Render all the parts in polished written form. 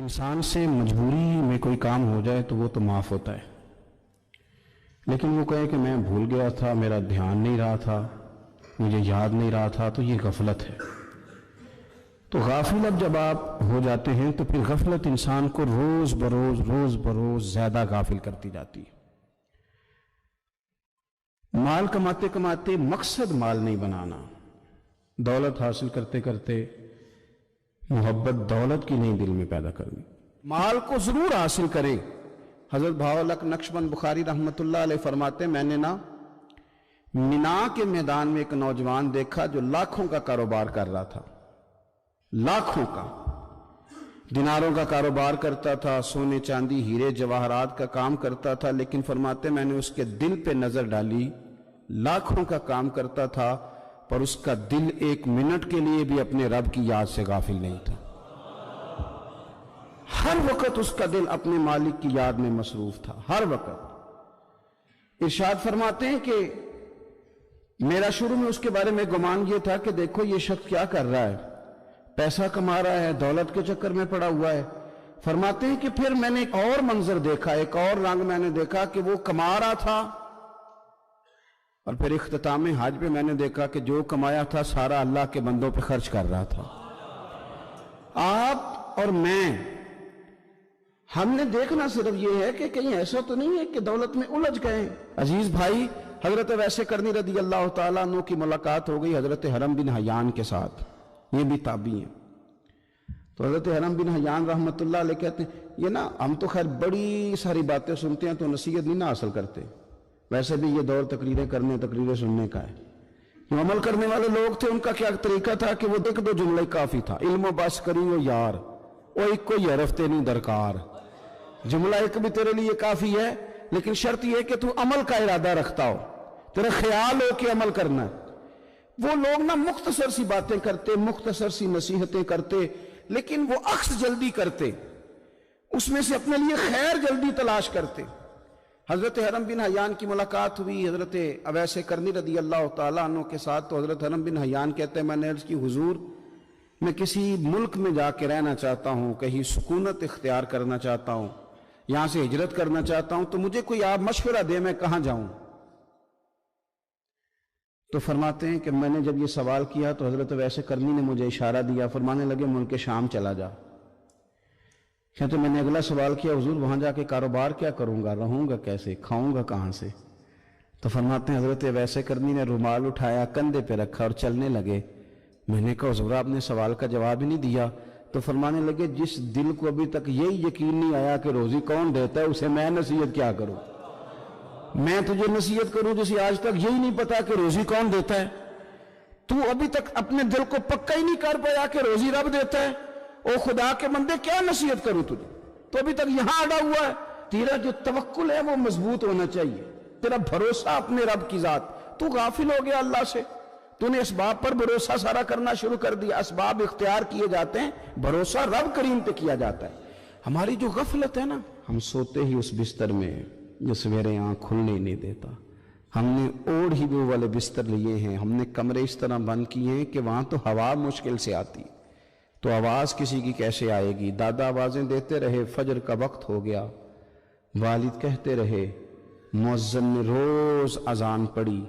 انسان سے مجبوری میں کوئی کام ہو جائے تو وہ تو معاف ہوتا ہے، لیکن وہ کہے کہ میں بھول گیا تھا، میرا دھیان نہیں رہا تھا، مجھے یاد نہیں رہا تھا، تو یہ غفلت ہے۔ تو غافل اب جب آپ ہو جاتے ہیں تو پھر غفلت انسان کو روز بروز زیادہ غافل کرتی جاتی ہے۔ مال کماتے کماتے مقصد مال نہیں بنانا، دولت حاصل کرتے کرتے محبت دولت کی نہیں دل میں پیدا کرنی۔ مال کو ضرور حاصل کرے۔ حضرت بہاءالحق نقشبند بخاری رحمۃ اللہ علیہ فرماتے ہیں، میں نے مینا کے میدان میں ایک نوجوان دیکھا جو لاکھوں کا کاروبار کر رہا تھا، لاکھوں کا، دیناروں کا کاروبار کرتا تھا، سونے چاندی ہیرے جواہرات کا کام کرتا تھا، لیکن فرماتے میں نے اس کے دل پہ نظر ڈالی، لاکھوں کا کام کرتا تھا پر اس کا دل ایک منٹ کے لیے بھی اپنے رب کی یاد سے غافل نہیں تھا۔ ہر وقت اس کا دل اپنے مالک کی یاد میں مصروف تھا، ہر وقت۔ ارشاد فرماتے ہیں کہ میرا شروع میں اس کے بارے میں گمان یہ تھا کہ دیکھو یہ شخص کیا کر رہا ہے، پیسہ کما رہا ہے، دولت کے چکر میں پڑا ہوا ہے۔ فرماتے ہیں کہ پھر میں نے ایک اور منظر دیکھا، ایک اور رنگ میں نے دیکھا کہ وہ کما رہا تھا، اور پھر اختتام حج پہ میں نے دیکھا کہ جو کمایا تھا سارا اللہ کے بندوں پہ خرچ کر رہا تھا۔ آپ اور میں، ہم نے دیکھنا صرف یہ ہے کہ کہیں ایسا تو نہیں ہے کہ دولت میں الجھ گئے۔ عزیز بھائی، حضرت ویس کرنی رضی اللہ تعالیٰ عنہ کی ملاقات ہو گئی حضرت حرم بن حیان کے ساتھ، یہ بھی تابعی ہیں۔ تو حضرت حرم بن حیان رحمۃ اللہ علیہ کہتے ہیں، یہ نا ہم تو خیر بڑی ساری باتیں سنتے ہیں تو نصیحت نہیں نہ حاصل کرتے، ویسے بھی یہ دور تقریریں کرنے تقریریں سننے کا ہے۔ جو عمل کرنے والے لوگ تھے ان کا کیا طریقہ تھا کہ وہ ایک دو جملے کافی تھا، علم و بس کری ہو یار، وہ ایک کوئی حرف نہیں درکار، جملہ ایک بھی تیرے لیے کافی ہے، لیکن شرط یہ کہ تو عمل کا ارادہ رکھتا ہو، تیرا خیال ہو کہ عمل کرنا ہے۔ وہ لوگ نا مختصر سی باتیں کرتے، مختصر سی نصیحتیں کرتے، لیکن وہ عکس جلدی کرتے، اس میں سے اپنے لیے خیر جلدی تلاش کرتے۔ حضرت حرم بن حیان کی ملاقات ہوئی حضرت اویس کرنی رضی اللہ تعالیٰ عنہ کے ساتھ، تو حضرت حرم بن حیان کہتے ہیں میں نے عرض کی حضور میں کسی ملک میں جا کے رہنا چاہتا ہوں، کہیں سکونت اختیار کرنا چاہتا ہوں، یہاں سے ہجرت کرنا چاہتا ہوں، تو مجھے کوئی آپ مشورہ دے میں کہاں جاؤں؟ تو فرماتے ہیں کہ میں نے جب یہ سوال کیا تو حضرت ویس کرنی نے مجھے اشارہ دیا، فرمانے لگے ملک شام چلا جا۔ کہتے میں نے اگلا سوال کیا حضور وہاں جا کے کاروبار کیا کروں گا، رہوں گا کیسے، کھاؤں گا کہاں سے؟ تو فرماتے ہیں حضرت ویس کرنی نے رومال اٹھایا، کندھے پہ رکھا اور چلنے لگے۔ میں نے کہا حضور آپ نے سوال کا جواب ہی نہیں دیا۔ تو فرمانے لگے جس دل کو ابھی تک یہی یقین نہیں آیا کہ روزی کون دیتا ہے، اسے میں نصیحت کیا کروں؟ میں تجھے نصیحت کروں جسے آج تک یہی نہیں پتا کہ روزی کون دیتا ہے؟ تو ابھی تک اپنے دل کو پکا ہی نہیں کر پایا کہ روزی رب دیتا ہے؟ او خدا کے بندے کیا نصیحت کروں تجھے؟ تو ابھی تک یہاں اڑا ہوا ہے۔ تیرا جو توکل ہے وہ مضبوط ہونا چاہیے، تیرا بھروسہ اپنے رب کی ذات۔ تو غافل ہو گیا اللہ سے، تو نے اسباب پر بھروسہ سارا کرنا شروع کر دیا۔ اسباب اختیار کیے جاتے ہیں، بھروسہ رب کریم پہ کیا جاتا ہے۔ ہماری جو غفلت ہے نا، ہم سوتے ہی اس بستر میں جو سویرے آنکھ کھلنے نہیں دیتا، ہم نے اوڑھ ہی وہ والے بستر لیے ہیں، ہم نے کمرے اس طرح بند کیے ہیں کہ وہاں تو ہوا مشکل سے آتی، تو آواز کسی کی کیسے آئے گی؟ دادا آوازیں دیتے رہے، فجر کا وقت ہو گیا، والد کہتے رہے، مؤذن نے روز اذان پڑھی،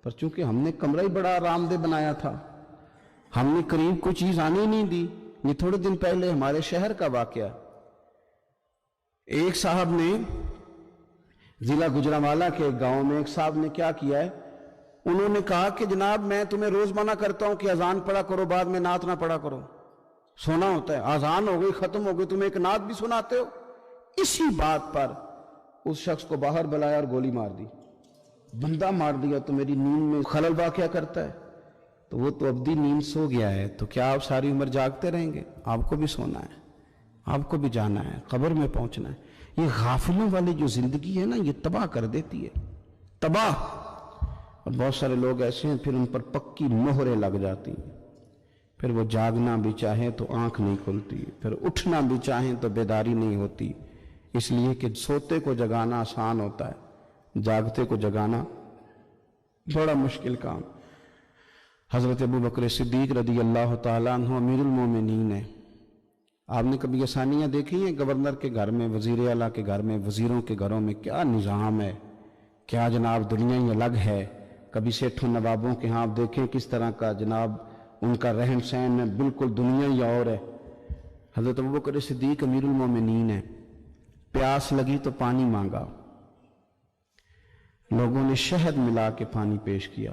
پر چونکہ ہم نے کمرہ ہی بڑا آرام دہ بنایا تھا، ہم نے قریب کوئی چیز آنے نہیں دی۔ یہ تھوڑے دن پہلے ہمارے شہر کا واقعہ، ایک صاحب نے ضلع گجرانوالہ کے ایک گاؤں میں ایک صاحب نے کیا کیا ہے، انہوں نے کہا کہ جناب میں تمہیں روز منع کرتا ہوں کہ اذان پڑھا کرو، بعد میں نعت نہ پڑھا کرو، سونا ہوتا ہے، اذان ہو گئی ختم ہو گئی، تم ایک نعت بھی سناتے ہو۔ اسی بات پر اس شخص کو باہر بلایا اور گولی مار دی، بندہ مار دیا، تو میری نیند میں خلل واقعہ کرتا ہے، تو وہ تو ابدی نیند سو گیا ہے، تو کیا آپ ساری عمر جاگتے رہیں گے؟ آپ کو بھی سونا ہے، آپ کو بھی جانا ہے، قبر میں پہنچنا ہے۔ یہ غافلوں والی جو زندگی ہے نا، یہ تباہ کر دیتی ہے، تباہ۔ اور بہت سارے لوگ ایسے ہیں پھر ان پر پکی مہریں لگ جاتی ہیں، پھر وہ جاگنا بھی چاہیں تو آنکھ نہیں کھلتی، پھر اٹھنا بھی چاہیں تو بیداری نہیں ہوتی، اس لیے کہ سوتے کو جگانا آسان ہوتا ہے، جاگتے کو جگانا بڑا مشکل کام۔ حضرت ابو بکر صدیق رضی اللہ تعالیٰ عنہ امیر المومنین ہے، آپ نے کبھی آسانیاں دیکھی ہیں گورنر کے گھر میں، وزیر اعلیٰ کے گھر میں، وزیروں کے گھروں میں کیا نظام ہے، کیا جناب دنیا ہی الگ ہے۔ کبھی سیٹھوں نوابوں کے ہاں آپ دیکھیں کس طرح کا جناب ان کا رہن سہن ہے، بالکل دنیا ہی اور ہے۔ حضرت ابوبکر صدیق امیر المومنین ہے، پیاس لگی تو پانی مانگا، لوگوں نے شہد ملا کے پانی پیش کیا،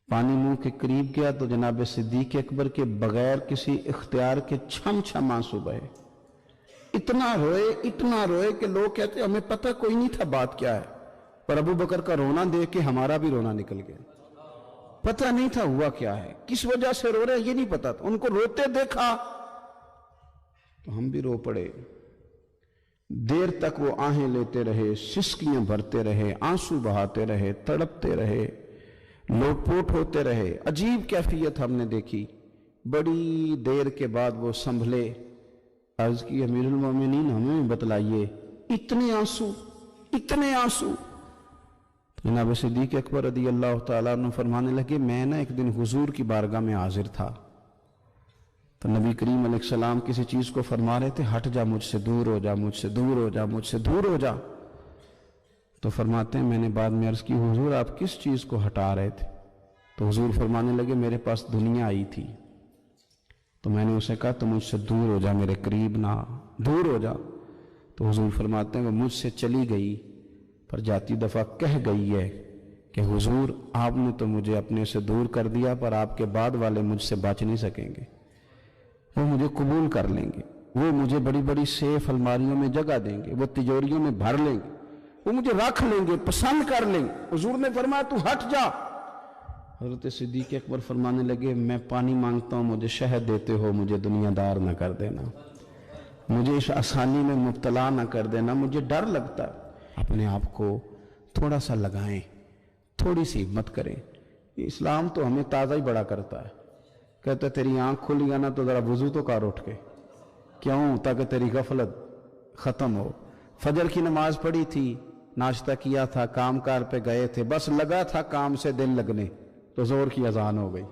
پانی منہ کے قریب گیا تو جناب صدیق اکبر کے بغیر کسی اختیار کے چھم چھم آنسو بہے، اتنا روئے کہ لوگ کہتے ہمیں پتہ کوئی نہیں تھا بات کیا ہے، پر ابو بکر کا رونا دیکھ کے ہمارا بھی رونا نکل گیا، پتہ نہیں تھا ہوا کیا ہے، کس وجہ سے رو رہے ہیں یہ نہیں پتا تھا، ان کو روتے دیکھا تو ہم بھی رو پڑے۔ دیر تک وہ آہیں لیتے رہے، سسکیاں بھرتے رہے، آنسو بہاتے رہے، تڑپتے رہے، لوٹ پوٹ ہوتے رہے، عجیب کیفیت ہم نے دیکھی۔ بڑی دیر کے بعد وہ سنبھلے، عرض کی امیر المومنین ہمیں بتلائیے اتنے آنسو۔ جناب صدیق اکبر رضی اللہ تعالیٰ عنہ فرمانے لگے میں ایک دن حضور کی بارگاہ میں حاضر تھا تو نبی کریم علیہ السلام کسی چیز کو فرما رہے تھے، ہٹ جا مجھ سے، دور ہو جا مجھ سے، دور ہو جا مجھ سے، دور ہو جا۔ تو فرماتے ہیں میں نے بعد میں عرض کی حضور آپ کس چیز کو ہٹا رہے تھے؟ تو حضور فرمانے لگے میرے پاس دنیا آئی تھی تو میں نے اسے کہا تو مجھ سے دور ہو جا، میرے قریب نہ، دور ہو جا۔ تو حضور فرماتے ہیں وہ مجھ سے چلی گئی پر جاتی دفعہ کہہ گئی ہے کہ حضور آپ نے تو مجھے اپنے سے دور کر دیا پر آپ کے بعد والے مجھ سے بچ نہیں سکیں گے، وہ مجھے قبول کر لیں گے، وہ مجھے بڑی بڑی سیف الماریوں میں جگہ دیں گے، وہ تجوریوں میں بھر لیں گے، وہ مجھے رکھ لیں گے، پسند کر لیں گے۔ حضور نے فرمایا تو ہٹ جا۔ حضرت صدیق اکبر فرمانے لگے میں پانی مانگتا ہوں، مجھے شہد دیتے ہو، مجھے دنیا دار نہ کر دینا، مجھے اس آسانی میں مبتلا نہ کر دینا، مجھے ڈر لگتا ہے۔ اپنے آپ کو تھوڑا سا لگائیں، تھوڑی سی ہمت کریں۔ اسلام تو ہمیں تازہ ہی بڑا کرتا ہے، کہتا ہے تیری آنکھ کھل گیا نا تو ذرا وضو تو کر اٹھ کے، کیوں؟ تاکہ تیری غفلت ختم ہو۔ فجر کی نماز پڑھی تھی، ناشتہ کیا تھا، کام کار پہ گئے تھے، بس لگا تھا کام سے دل لگنے تو زور کی اذان ہو گئی،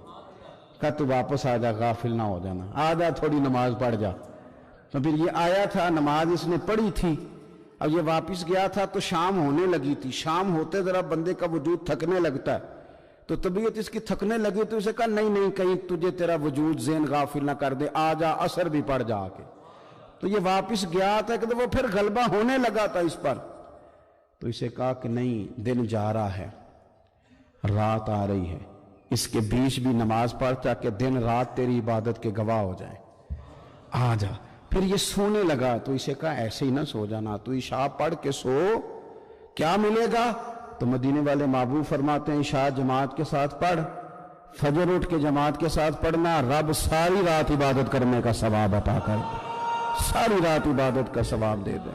کہا تو واپس آ جا، غافل نہ ہو جانا، آ جا تھوڑی نماز پڑھ جا۔ تو پھر یہ آیا تھا، نماز اس نے پڑھی تھی، اب یہ واپس گیا تھا تو شام ہونے لگی تھی، شام ہوتے ذرا بندے کا وجود تھکنے لگتا ہے، تو طبیعت اس کی تھکنے لگی تو اسے کہا نہیں کہیں تجھے تیرا وجود ذہن غافل نہ کر دے، آ جا عصر بھی پڑھ جا کے۔ تو یہ واپس گیا تھا کہ وہ پھر غلبہ ہونے لگا تھا اس پر، تو اسے کہا کہ نہیں دن جا رہا ہے، رات آ رہی ہے، اس کے بیچ بھی نماز پڑھ تاکہ دن رات تیری عبادت کے گواہ ہو جائیں، آ جا۔ پھر یہ سونے لگا تو اسے کہا ایسے ہی نہ سو جانا، تو عشاء پڑھ کے سو، کیا ملے گا؟ تو مدینے والے محبوب فرماتے ہیں عشاء جماعت کے ساتھ پڑھ، فجر اٹھ کے جماعت کے ساتھ پڑھنا، رب ساری رات عبادت کرنے کا ثواب عطا کر دے، ساری رات عبادت کا ثواب دے دے۔